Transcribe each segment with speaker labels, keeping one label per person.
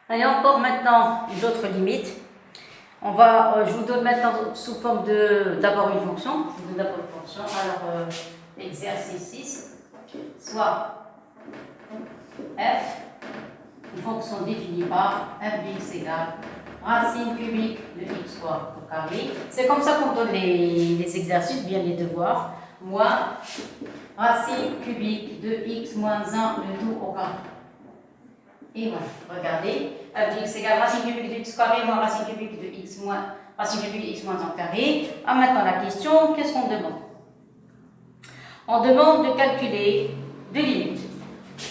Speaker 1: Allez, encore maintenant les autres limites. Je vous donne maintenant sous forme d'abord une fonction. Je vous donne d'abord une fonction. Alors, exercice 6, soit f, une fonction définie par f de x égale racine cubique de x square au carré. C'est comme ça qu'on donne les exercices, bien les devoirs. Moins racine cubique de x moins 1 le tout au carré. Et voilà, regardez, f de x égale racine cubique de x carré moins racine cubique de x moins racine cubique de x moins 1 carré. Ah, maintenant la question, qu'est-ce qu'on demande? On demande de calculer deux limites.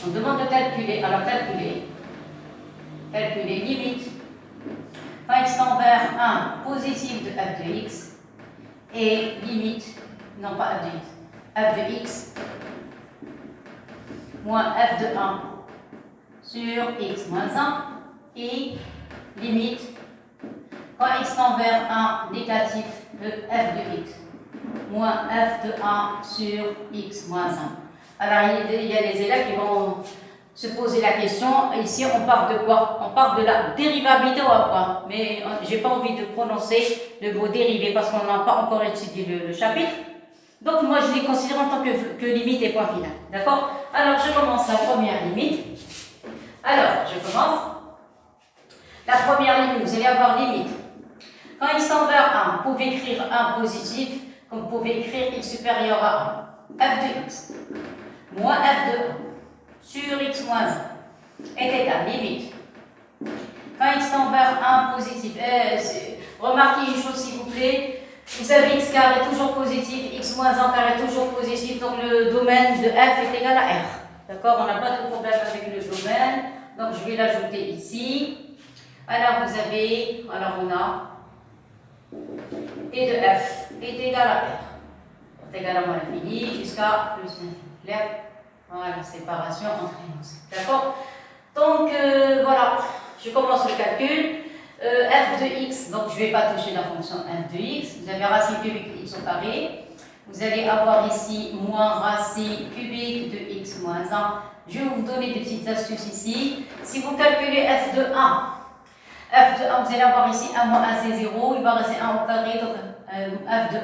Speaker 1: On demande de calculer, alors calculer limite quand x tend vers 1 positif de f de x et limite, non pas f de x moins f de 1 sur x moins 1 et limite quand x tend vers 1 négatif de f de x moins f de 1 sur x moins 1. Alors il y a les élèves qui vont se poser la question, ici on parle de quoi? On parle de la dérivabilité ou quoi? Mais j'ai pas envie de prononcer le mot dérivé parce qu'on n'a pas encore étudié le chapitre. Donc moi je les considère en tant que limite et point final. D'accord? Alors je commence la première limite. Alors, je commence. La première limite, vous allez avoir limite. Quand x tend vers 1, vous pouvez écrire 1 positif, comme vous pouvez écrire x supérieur à 1. f de x moins f de 1 sur x moins 1 est égal, limite. Quand x tend vers 1 positif, remarquez une chose s'il vous plaît, vous savez x carré est toujours positif, x moins 1 carré est toujours positif, donc le domaine de f est égal à r. D'accord? On n'a pas de problème avec le domaine. Donc, je vais l'ajouter ici. Alors, vous avez, on a t de f est égal à r. C'est égal à moins l'infini jusqu'à plus l'infini. Clair? Voilà, séparation entre les. D'accord? Donc, voilà, je commence le calcul. F de x, donc je ne vais pas toucher la fonction f de x. Vous avez racine cubique de x au carré. Vous allez avoir ici moins racine cubique de x moins 1. Je vais vous donner des petites astuces ici. Si vous calculez f de 1, vous allez avoir ici 1 moins 1 c'est 0. Il va rester 1 au carré, donc f de 1.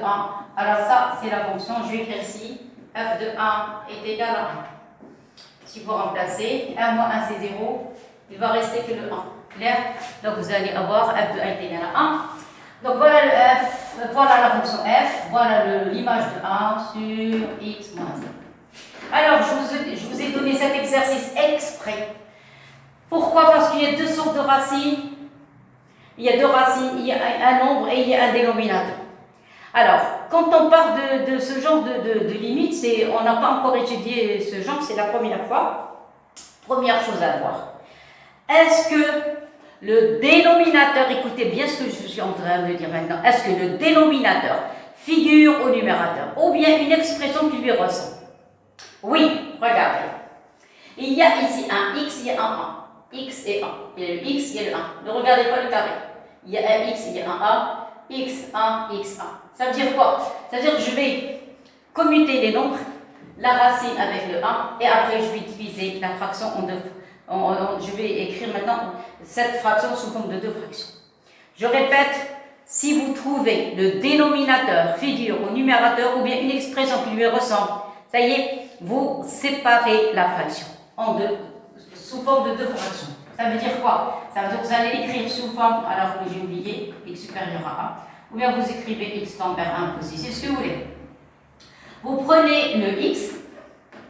Speaker 1: Alors ça, c'est la fonction. Je vais écrire ici. F de 1 est égal à 1. Si vous remplacez, 1 moins 1 c'est 0. Il va rester que le 1. Clair? Donc vous allez avoir f de 1 est égal à 1. Donc voilà le f, voilà la fonction f, voilà l'image de 1 sur x moins 1. Alors je vous ai donné cet exercice exprès. Pourquoi? Parce qu'il y a deux sortes de racines. Il y a deux racines, il y a un nombre et il y a un dénominateur. Alors, quand on parle de ce genre de limite, on n'a pas encore étudié ce genre, c'est la première fois. Première chose à voir. Est-ce que le dénominateur, écoutez bien ce que je suis en train de dire maintenant, est-ce que le dénominateur figure au numérateur ou bien une expression qui lui ressemble? Oui, regardez. Il y a ici un x, il y a un 1. X et 1. Il y a le x, il y a le 1. Ne regardez pas le carré. Il y a un x, il y a un a. x1, x1. Ça veut dire quoi? Ça veut dire que je vais commuter les nombres, la racine avec le 1, et après je vais diviser la fraction en deux. Je vais écrire maintenant cette fraction sous forme de deux fractions. Je répète, si vous trouvez le dénominateur figure au numérateur ou bien une expression qui lui ressemble, ça y est, vous séparez la fraction en deux, sous forme de deux fractions. Ça veut dire quoi? Ça veut dire que vous allez l'écrire sous forme, alors que j'ai oublié, x supérieur à 1, ou bien vous écrivez x tend vers 1 positif, c'est ce que vous voulez. Vous prenez le x,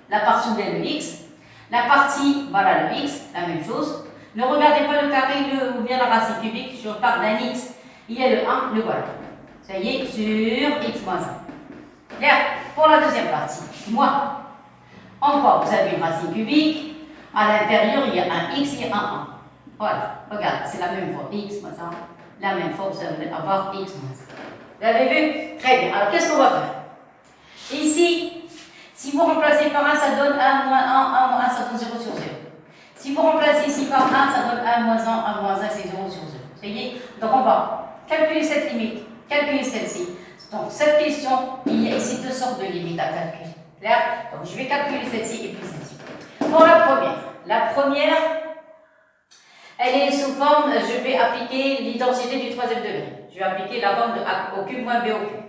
Speaker 1: la partie où il y a le x, la partie, voilà le x, la même chose. Ne regardez pas le carré ou bien la racine cubique, je parle d'un x. Il y a le 1, le voilà. Ça y est, sur x moins 1. Bien, pour la deuxième partie, moi, encore, vous avez une racine cubique. À l'intérieur, il y a un x, il y a un 1. Voilà, regarde, c'est la même forme, x moins 1. La même forme, vous allez avoir x moins 1. Vous avez vu? Très bien. Alors, qu'est-ce qu'on va faire? Ici, si vous remplacez par 1, ça donne 1 moins 1, 1 moins 1, ça donne 0 sur 0. Si vous remplacez ici par 1, ça donne 1 moins 1, 1 moins 1, c'est 0 sur 0. Vous voyez? Donc on va calculer cette limite, calculer celle-ci. Donc cette question, il y a ici deux sortes de limites à calculer. Clair? Donc je vais calculer celle-ci et puis celle-ci. Pour la première, Elle est sous forme, je vais appliquer l'identité du troisième degré. Je vais appliquer la forme de a au cube moins b au cube.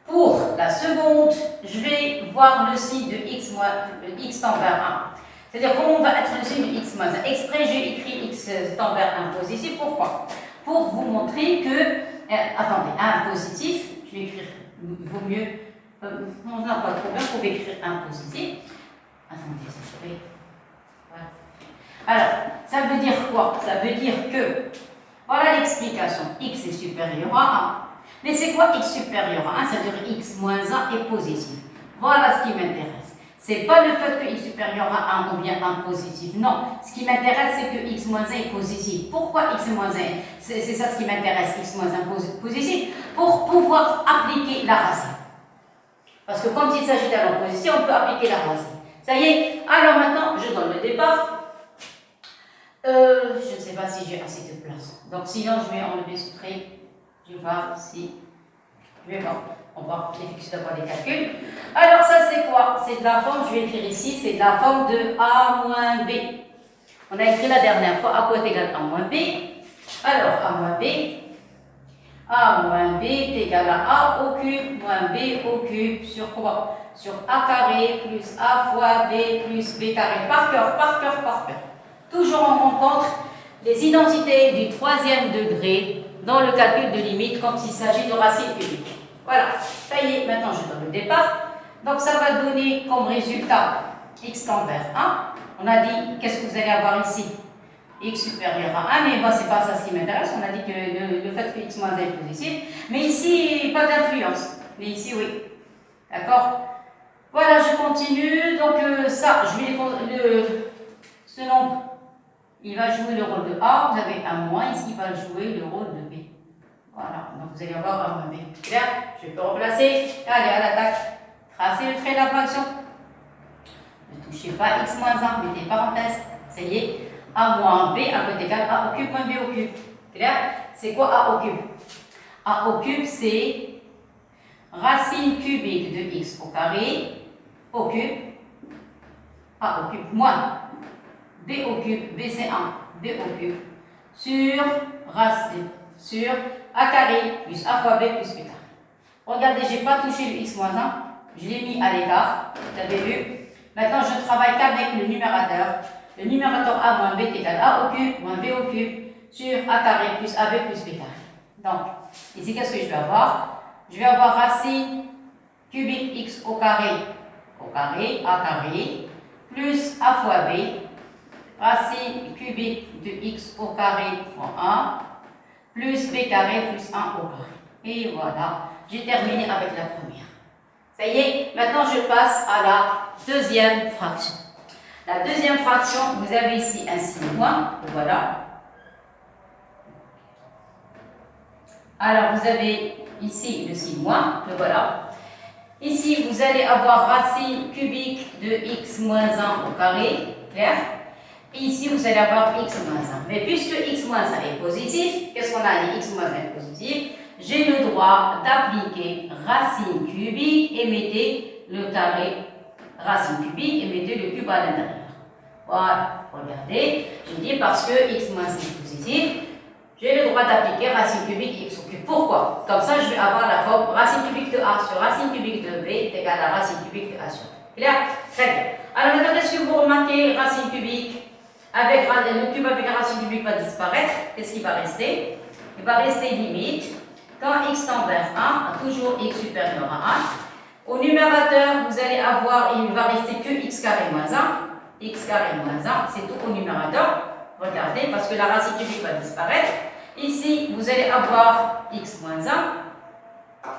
Speaker 1: Pour la seconde, je vais voir le signe de x tend vers 1. C'est-à-dire comment va être le signe de x moins 1. Exprès, j'ai écrit x tend vers 1 positif. Pourquoi? Pour vous montrer que, attendez, 1 positif, je vais écrire, il vaut mieux, on n'a pas de problème pour écrire 1 positif. Attendez, ça serait, voilà. Alors, ça veut dire quoi? Ça veut dire que, voilà l'explication, x est supérieur à 1. Mais c'est quoi x supérieur à 1? Ça veut dire x moins 1 est positif. Voilà ce qui m'intéresse. C'est pas le fait que x supérieur à 1 ou bien 1 positif. Non. Ce qui m'intéresse, c'est que x moins 1 est positif. Pourquoi x moins 1? C'est ça ce qui m'intéresse, x moins 1 positif. Pour pouvoir appliquer la racine. Parce que quand il s'agit d'un opposition, on peut appliquer la racine. Ça y est. Alors maintenant, je donne le départ. Je ne sais pas si j'ai assez de place. Donc sinon, je vais enlever ce trait. Je vais voir si. Je vais voir. On va effectuer d'abord les calculs. Alors, ça, c'est quoi? C'est de la forme, je vais écrire ici, c'est de la forme de A moins B. On a écrit la dernière fois, A est égal à A moins B. Alors, A moins B. A moins B est égal à A au cube moins B au cube sur quoi? Sur A carré plus A fois B plus B carré. Par cœur, par cœur, par cœur. Toujours on rencontre les identités du troisième degré dans le calcul de limite quand il s'agit de racine cubique. Voilà, ça y est, maintenant je donne le départ. Donc ça va donner comme résultat x tend vers 1. On a dit, qu'est-ce que vous allez avoir ici? X supérieur à 1, mais bon, c'est pas ça ce qui m'intéresse. On a dit que le fait que x moins 1 est positif. Mais ici, pas d'influence. Mais ici, oui. D'accord? Voilà, je continue. Donc ça, je vais ce nombre, il va jouer le rôle de A. Vous avez un moins, ici, il va jouer le rôle de B. Voilà, donc vous allez avoir A moins B. Bien, je peux remplacer. Allez, à l'attaque. Tracez le trait de la fraction. Ne touchez pas x moins 1, mettez parenthèse. Ça y est, A moins B à côté égal A au cube moins B au cube. Clair? C'est quoi A au cube? A au cube, c'est racine cubique de x au carré au cube. A au cube moins B au cube, B c'est 1, B au cube, sur racine, sur A carré plus A fois B plus B carré. Regardez, je n'ai pas touché le x moins 1, je l'ai mis à l'écart, vous avez vu. Maintenant, je travaille qu'avec le numérateur. Le numérateur A moins B est égal à A au cube moins B au cube sur A carré plus AB plus B carré. Donc, ici, qu'est-ce que je vais avoir? Je vais avoir racine cubique x au carré, A carré, plus A fois B, racine cubique de x au carré fois 1, plus b carré plus 1 au carré. Et voilà, j'ai terminé avec la première. Ça y est, maintenant je passe à la deuxième fraction. La deuxième fraction, vous avez ici un signe moins, voilà. Alors vous avez ici le signe moins, le voilà. Ici, vous allez avoir racine cubique de x moins 1 au carré, clair? Et ici, vous allez avoir x moins 1. Mais puisque x moins 1 est positif, qu'est-ce qu'on a dit? X moins 1 est positif. J'ai le droit d'appliquer racine cubique et mettez le carré racine cubique et mettez le cube à l'intérieur. Voilà, regardez. J'ai dit parce que x moins 1 est positif, j'ai le droit d'appliquer racine cubique x au cube. Pourquoi? Comme ça, je vais avoir la forme racine cubique de a sur racine cubique de b est égal à racine cubique de a sur b. Clair? Très bien. Alors maintenant, est-ce que vous remarquez racine cubique? Avec le cube avec la racine cubique va disparaître. Qu'est-ce qui va rester? Il va rester limite. Quand x tend vers 1, toujours x supérieur à 1. Au numérateur, vous allez avoir, il ne va rester que x carré moins 1. X carré moins 1, c'est tout au numérateur. Regardez, parce que la racine cubique va disparaître. Ici, vous allez avoir x moins 1.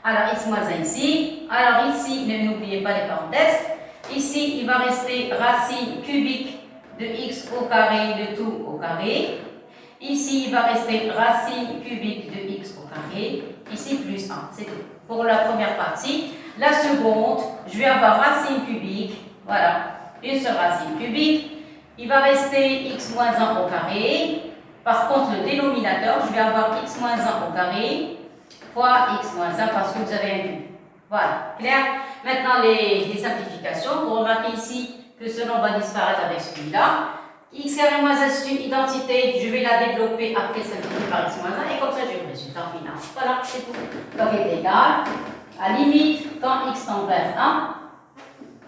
Speaker 1: Alors, x moins 1 ici. Alors, ici, n'oubliez pas les parenthèses. Ici, il va rester racine cubique de x au carré, de tout au carré. Ici, il va rester racine cubique de x au carré. Ici, plus 1. C'est tout. Pour la première partie. La seconde, je vais avoir racine cubique. Voilà. Une seule racine cubique. Il va rester x moins 1 au carré. Par contre, le dénominateur, je vais avoir x moins 1 au carré fois x moins 1 parce que vous avez un cube. Voilà. Clair? Maintenant, les simplifications. Vous remarquez ici que ce nombre va disparaître avec celui-là. x carré moins 1, c'est une identité, je vais la développer après simplifier par x moins 1, et comme ça j'ai le résultat final. Voilà, c'est tout. Donc est égal à limite, quand x tend vers 1,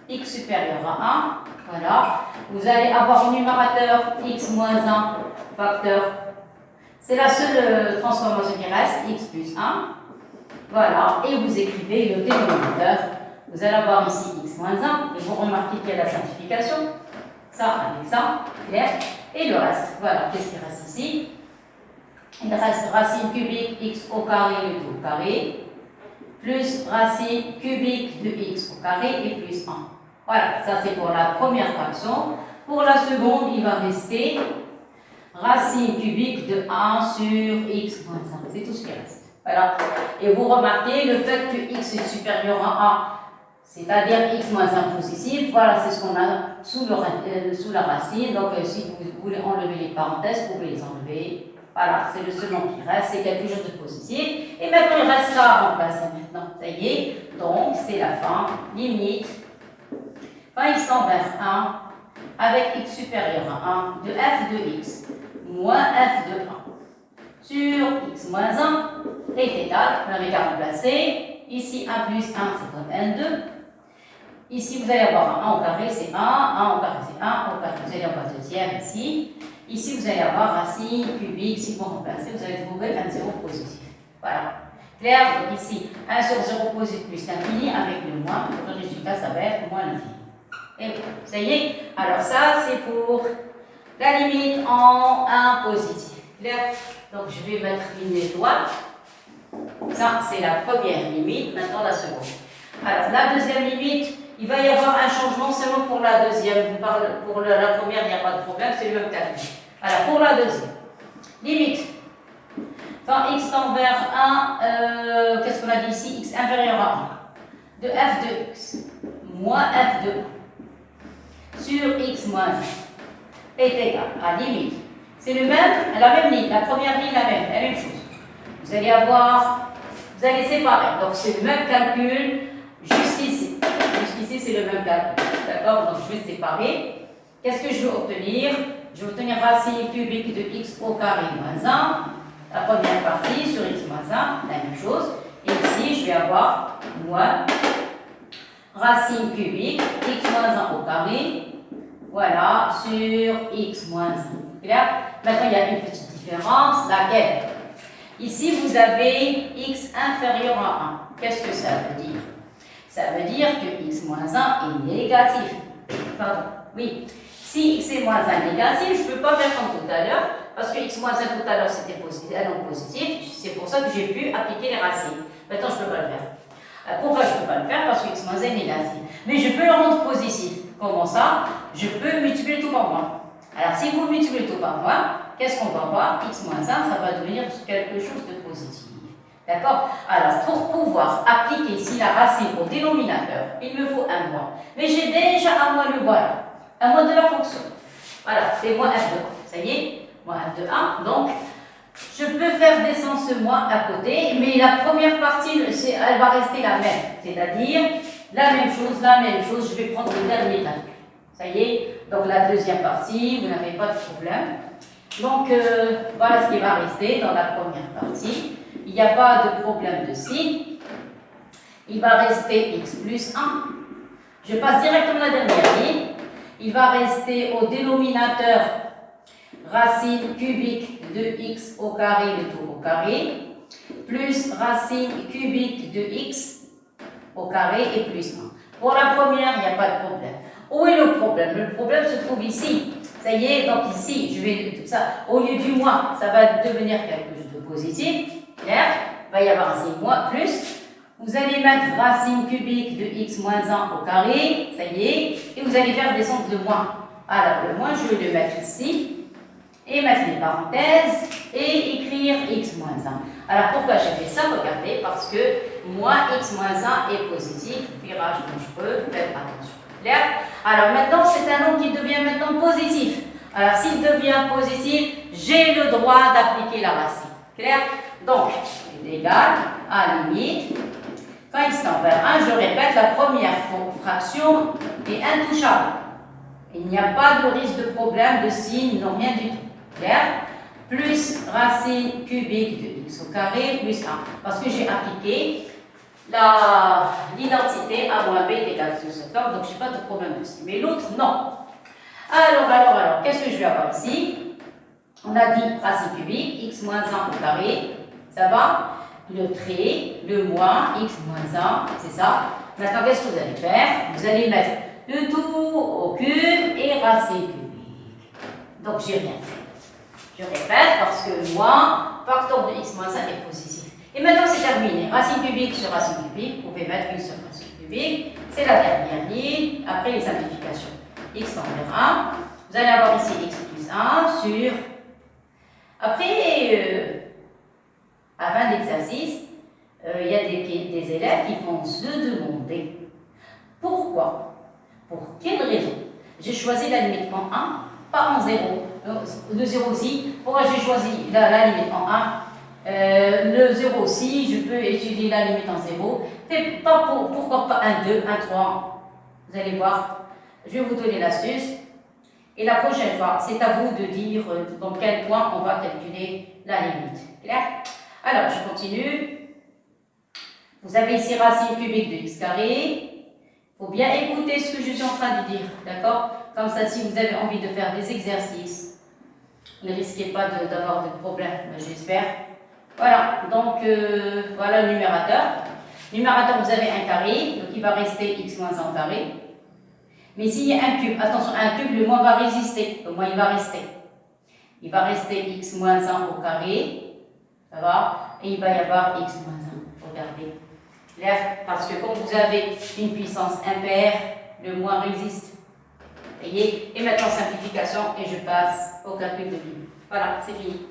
Speaker 1: x supérieur à 1, voilà, vous allez avoir au numérateur x moins 1 facteur. C'est la seule transformation qui reste, x plus 1. Voilà, et vous écrivez le dénominateur. Vous allez avoir ici x moins 1, et vous remarquez qu'il y a la simplification. Ça avec ça, clair. Et le reste, voilà, qu'est-ce qui reste ici? Il reste racine cubique x au carré, le tout au carré, plus racine cubique de x au carré et plus 1. Voilà, ça c'est pour la première fraction. Pour la seconde, il va rester racine cubique de 1 sur x moins 1. C'est tout ce qui reste. Voilà. Et vous remarquez le fait que x est supérieur à 1, c'est-à-dire x moins 1 positif, voilà, c'est ce qu'on a sous la racine. Donc, si vous voulez enlever les parenthèses, vous pouvez les enlever. Voilà, c'est le seul nom qui reste, c'est quelque chose de positif. Et maintenant, il reste ça à remplacer maintenant. Ça y est, donc c'est la fin. Limite, quand x tend vers 1, avec x supérieur à 1, de f de x moins f de 1 sur x moins 1 est égal, vous n'avez qu'à remplacer. Ici, 1 plus 1, c'est comme n2. Ici, vous allez avoir un 1 au carré, c'est 1, 1 au carré, c'est 1, au carré, vous allez avoir deuxième ici. Ici, vous allez avoir racine cubique, si vous remplacez, vous allez trouver un 0 positif. Voilà. Clair, donc ici, 1 sur 0 positif plus l'infini avec le moins, le résultat, ça va être moins l'infini. Et voilà, ça y est. Alors ça, c'est pour la limite en 1 positif. Clair? Donc, je vais mettre une étoile. Ça, c'est la première limite, maintenant la seconde. Alors, la deuxième limite, il va y avoir un changement seulement pour la deuxième. Pour la première, il n'y a pas de problème, c'est le même calcul. Alors, pour la deuxième, limite, quand x tend vers 1, qu'est-ce qu'on a dit ici? X inférieur à 1, de f de x moins f de 1 sur x moins 1 est égal à limite. C'est la même ligne, la première ligne, la même chose. Vous allez avoir, vous allez séparer. Donc, c'est le même calcul jusqu'ici. Jusqu'ici, c'est le même calcul. D'accord? Donc, je vais séparer. Qu'est-ce que je veux obtenir? Je vais obtenir racine cubique de x au carré moins 1. La première partie sur x moins 1, la même chose. Et ici, je vais avoir moins racine cubique x moins 1 au carré. Voilà, sur x moins 1. Clair? Maintenant, il y a une petite différence. Laquelle? Ici, vous avez x inférieur à 1. Qu'est-ce que ça veut dire? Ça veut dire que x moins 1 est négatif. Pardon, oui. Si x est moins 1 négatif, je ne peux pas faire comme tout à l'heure, parce que x moins 1 tout à l'heure c'était un nombre positif, c'est pour ça que j'ai pu appliquer les racines. Maintenant, je ne peux pas le faire. Pourquoi je ne peux pas le faire? Parce que x moins 1 est négatif. Mais je peux le rendre positif. Comment ça? Je peux multiplier tout par moins. Alors, si vous multipliez tout par moins, qu'est-ce qu'on va voir? X moins 1, ça va devenir quelque chose de positif. D'accord? Alors, pour pouvoir appliquer ici la racine au dénominateur, il me faut un moins. Mais j'ai déjà un moins, le voilà. Un moins de la fonction. Voilà, c'est moins f de 1. Ça y est, moins f de 1. Donc, je peux faire descendre ce moins à côté, mais la première partie, elle va rester la même. C'est-à-dire, la même chose, je vais prendre le dernier calcul. Ça y est, donc la deuxième partie, vous n'avez pas de problème. Donc, voilà ce qui va rester dans la première partie. Il n'y a pas de problème de signe. Il va rester x plus 1. Je passe directement à la dernière ligne. Il va rester au dénominateur racine cubique de x au carré, le tout au carré, plus racine cubique de x au carré et plus 1. Pour la première, il n'y a pas de problème. Où est le problème? Le problème se trouve ici. Ça y est, donc ici, je vais ça. Au lieu du moins, ça va devenir quelque chose de positif. Clair? Il va y avoir un signe moins plus. Vous allez mettre racine cubique de x moins 1 au carré. Ça y est. Et vous allez faire descendre le moins. Alors, le moins, je vais le mettre ici. Et mettre les parenthèses. Et écrire x moins 1. Alors, pourquoi j'ai fait ça? Regardez, parce que moins x moins 1 est positif. Virage dangereux. Faites attention. Clair? Alors maintenant, c'est un nombre qui devient maintenant positif. Alors s'il devient positif, j'ai le droit d'appliquer la racine. Clair? Donc, il est égal à limite. Quand x tend vers 1, je répète, la première fraction est intouchable. Il n'y a pas de risque de problème de signe, non, rien du tout. Clair? Plus racine cubique de x au carré plus 1. Parce que j'ai appliqué l'identité a moins b est égal à cette forme, donc je n'ai pas de problème dessus. Mais l'autre, non. Alors, qu'est-ce que je vais avoir ici? On a dit racine cubique, x moins 1 au carré, ça va? Le trait, le moins, x moins 1, c'est ça. Maintenant, qu'est-ce que vous allez faire? Vous allez mettre le tout au cube et racine cubique. Donc, j'ai rien fait. Je répète parce que moins, facteur de x moins 1 est positif. Et maintenant, c'est terminé. Racine cubique sur racine cubique, vous pouvez mettre une seule racine cubique. C'est la dernière ligne, après les simplifications. X envers 1. Vous allez avoir ici x plus 1 sur... Après, à la fin de l'exercice, il y a des élèves qui vont se demander pourquoi, pour quelle raison j'ai choisi la limite en 1, pas en 0. Le 0 aussi, pourquoi j'ai choisi la limite en 1? Le 0 aussi, je peux étudier la limite en 0. Pourquoi pas un 2, un 3? Vous allez voir, je vais vous donner l'astuce. Et la prochaine fois, c'est à vous de dire dans quel point on va calculer la limite. Clair? Alors, je continue. Vous avez ici racine cubique de x carré. Il faut bien écouter ce que je suis en train de dire. D'accord? Comme ça, si vous avez envie de faire des exercices, ne risquez pas d'avoir de problèmes, j'espère. Voilà, donc voilà le numérateur. Numérateur, vous avez un carré, donc il va rester x moins 1 au carré. Mais s'il y a un cube, attention, un cube, le moins va résister, le moins il va rester. Il va rester x moins 1 au carré, ça va, et il va y avoir x moins 1, regardez. Clair, parce que comme vous avez une puissance impaire, le moins résiste. Voyez? Et maintenant, simplification, et je passe au calcul de limite. Voilà, c'est fini.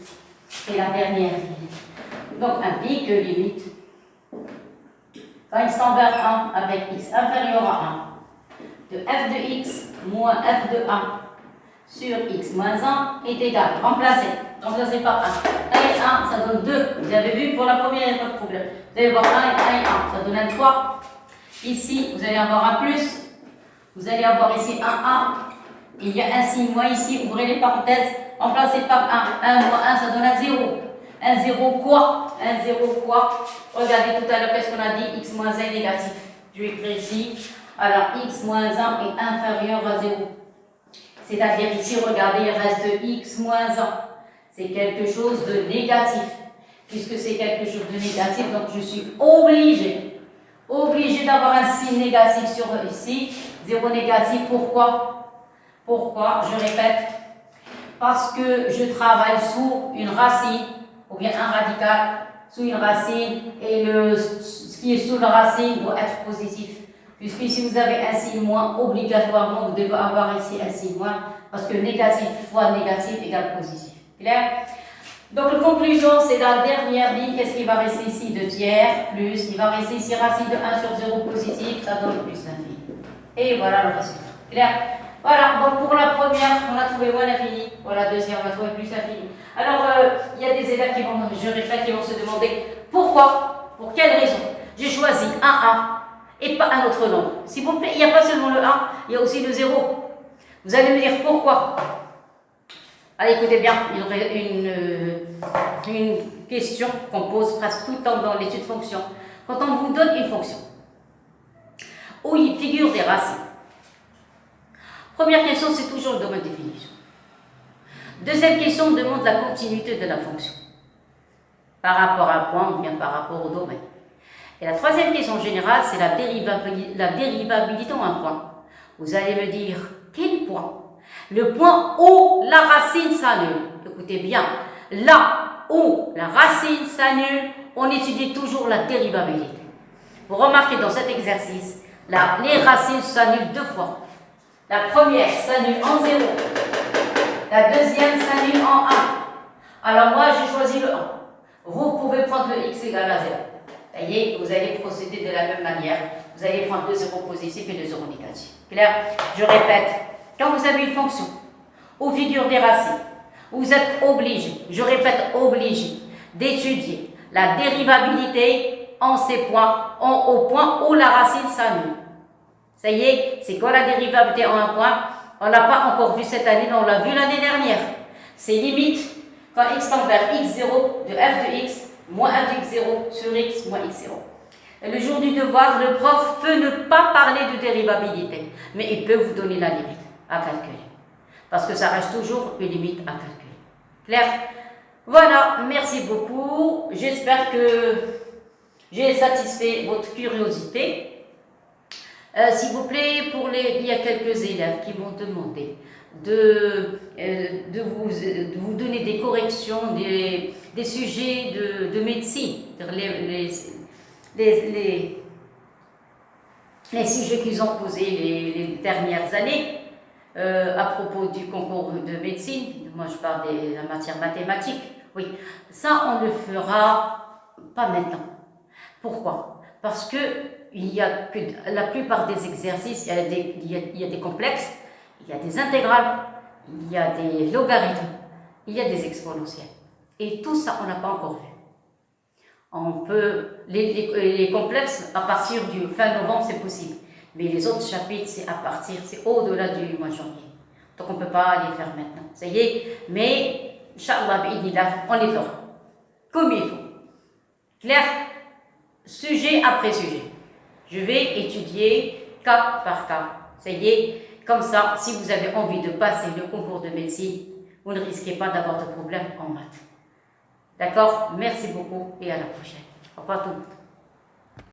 Speaker 1: C'est la dernière ligne. Donc, implique limite. Quand x tend vers 1 avec x inférieur à 1, de f de x moins f de 1 sur x moins 1 est égal. Remplacez. Remplacez par 1. 1 et 1, ça donne 2. Vous avez vu, pour la première, il n'y a pas de problème. Vous allez voir 1 et 1, ça donne un 3. Ici, vous allez avoir un plus. Vous allez avoir ici un 1. Il y a un signe moins ici. Ouvrez les parenthèses. Remplacez par 1. 1 moins 1, ça donne un 0. Un 0 quoi? Un 0 quoi? Regardez tout à l'heure, qu'est-ce qu'on a dit? X moins 1 est négatif. Je vais écrire ici. Alors, x moins 1 est inférieur à 0. C'est-à-dire ici, regardez, il reste x moins 1. C'est quelque chose de négatif. Puisque c'est quelque chose de négatif, donc je suis obligé d'avoir un signe négatif sur ici. 0 négatif, pourquoi? Pourquoi? Je répète. Parce que je travaille sous une racine, ou bien un radical, sous une racine, et ce qui est sous la racine doit être positif. Puisque si vous avez un signe moins, obligatoirement, vous devez avoir ici un signe moins, parce que négatif fois négatif égale positif. Clair? Donc, la conclusion, c'est la dernière ligne. Qu'est-ce qui va rester ici? 2 tiers, plus. Il va rester ici racine de 1 sur 0 positif, ça donne plus l'infini. Et voilà le résultat. Clair? Voilà, donc pour la première, on a trouvé moins l'infini. Pour la deuxième, on a trouvé plus l'infini. Alors, il y a des élèves qui vont, je répète, qui vont se demander pourquoi, pour quelle raison j'ai choisi un 1 et pas un autre nombre. S'il vous plaît, il n'y a pas seulement le 1, il y a aussi le 0. Vous allez me dire pourquoi. Allez, écoutez bien, une question qu'on pose presque tout le temps dans l'étude fonction. Quand on vous donne une fonction, où il figure des racines. Première question, c'est toujours le domaine de définition. Deuxième question, on demande la continuité de la fonction. Par rapport à un point ou bien par rapport au domaine. Et la troisième question générale, c'est la dérivabilité en un point. Vous allez me dire, quel point? Le point où la racine s'annule. Écoutez bien, là où la racine s'annule, on étudie toujours la dérivabilité. Vous remarquez dans cet exercice, là, les racines s'annulent 2 fois. La première s'annule en 0. La deuxième s'annule en 1. Alors moi, j'ai choisi le 1. Vous pouvez prendre le x égale à 0. Voyez, vous allez procéder de la même manière. Vous allez prendre 2 zéros positifs et 2 zéros négatifs. Clair? Je répète, quand vous avez une fonction où figure des racines, vous êtes obligé, je répète obligé, d'étudier la dérivabilité en ces points, au point où la racine s'annule. Ça y est, c'est quoi la dérivabilité en un point? On l'a pas encore vu cette année, mais on l'a vu l'année dernière. C'est limite quand x tend vers x0 de f de x moins f de x0 sur x moins x0. Et le jour du devoir, le prof peut ne pas parler de dérivabilité, mais il peut vous donner la limite à calculer. Parce que ça reste toujours une limite à calculer. Clair? Voilà, merci beaucoup. J'espère que j'ai satisfait votre curiosité. S'il vous plaît, il y a quelques élèves qui m'ont demandé de vous donner des corrections des sujets de médecine, les sujets qu'ils ont posés les dernières années à propos du concours de médecine. Moi, je parle de la matière mathématique. Oui, ça, on ne le fera pas maintenant. Pourquoi? Parce que la plupart des exercices, il y a des complexes, il y a des intégrales, il y a des logarithmes, il y a des exponentielles. Et tout ça, on n'a pas encore vu. On peut, les complexes, à partir du fin novembre, c'est possible. Mais les autres chapitres, c'est au-delà du mois de janvier. Donc, on ne peut pas les faire maintenant. Ça y est, mais, Inch'Allah, on les fera. Comme il faut. Clair? Sujet après sujet. Je vais étudier cas par cas. Ça y est, comme ça, si vous avez envie de passer le concours de médecine, vous ne risquez pas d'avoir de problème en maths. D'accord? Merci beaucoup et à la prochaine. Au revoir tout le monde.